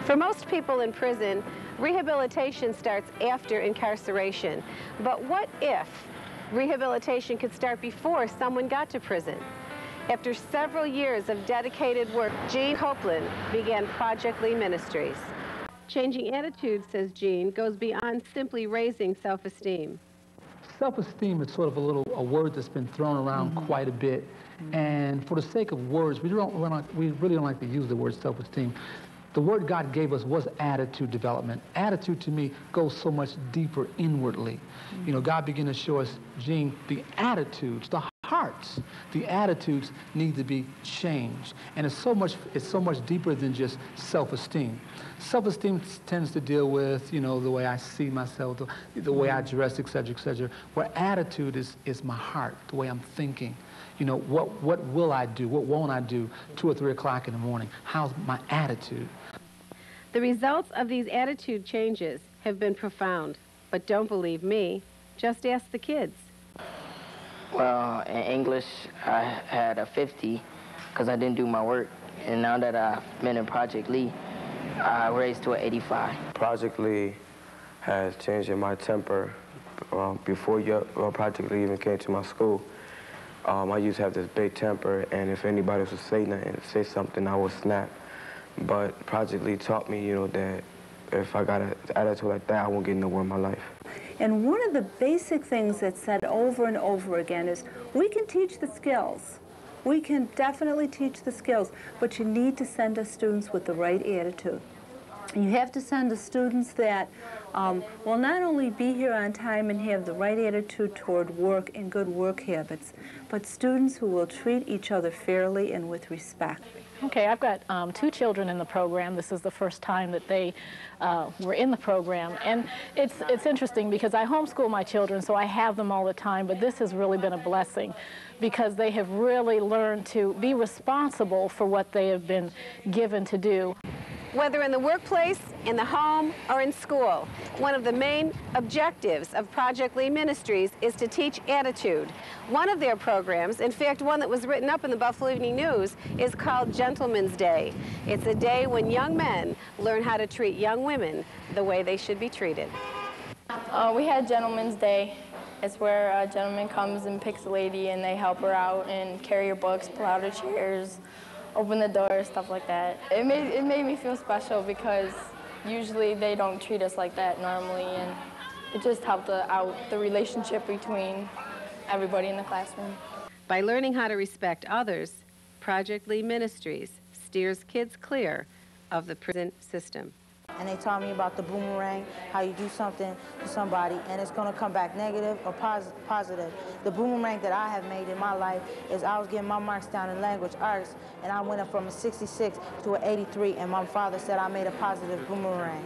For most people in prison, rehabilitation starts after incarceration. But what if rehabilitation could start before someone got to prison? After several years of dedicated work, Gene Copeland began Project L.E.E Ministries. Changing attitudes, says Gene, goes beyond simply raising self-esteem. Self-esteem is sort of a word that's been thrown around quite a bit. And for the sake of words, we really don't like to use the word self-esteem. The word God gave us was attitude development. Attitude, to me, goes so much deeper inwardly. You know, God began to show us, Gene, the attitudes, the hearts, the attitudes need to be changed. And it's so much deeper than just self-esteem. Self-esteem tends to deal with, you know, the way I see myself, the way I dress, et cetera, where attitude is my heart, the way I'm thinking. You know, what will I do? What won't I do 2 or 3 o'clock in the morning? How's my attitude? The results of these attitude changes have been profound. But don't believe me, just ask the kids. Well, in English, I had a 50 because I didn't do my work. And now that I've been in Project L.E.E, I raised to an 85. Project L.E.E has changed my temper. Before Project L.E.E even came to my school, I used to have this big temper, and if anybody was to say something, I would snap. But Project L.E.E taught me, you know, that if I got an attitude like that, I won't get nowhere in my life. And one of the basic things that's said over and over again is, we can teach the skills. We can definitely teach the skills, but you need to send us students with the right attitude. You have to send us students that will not only be here on time and have the right attitude toward work and good work habits, but students who will treat each other fairly and with respect. Okay, I've got 2 children in the program. This is the first time that they were in the program. And it's interesting because I homeschool my children, so I have them all the time, but this has really been a blessing because they have really learned to be responsible for what they have been given to do. Whether in the workplace, in the home, or in school, one of the main objectives of Project L.E.E Ministries is to teach attitude. One of their programs, in fact one that was written up in the Buffalo Evening News, is called Gentleman's Day. It's a day when young men learn how to treat young women the way they should be treated. We had Gentleman's Day. It's where a gentleman comes and picks a lady and they help her out and carry her books, pull out her chairs, open the door, stuff like that. It made me feel special because usually they don't treat us like that normally, and it just helped out the relationship between everybody in the classroom. By learning how to respect others, Project L.E.E Ministries steers kids clear of the prison system. And they taught me about the boomerang, how you do something to somebody and it's going to come back negative or positive. The boomerang that I have made in my life is I was getting my marks down in language arts and I went up from a 66 to an 83, and my father said I made a positive boomerang.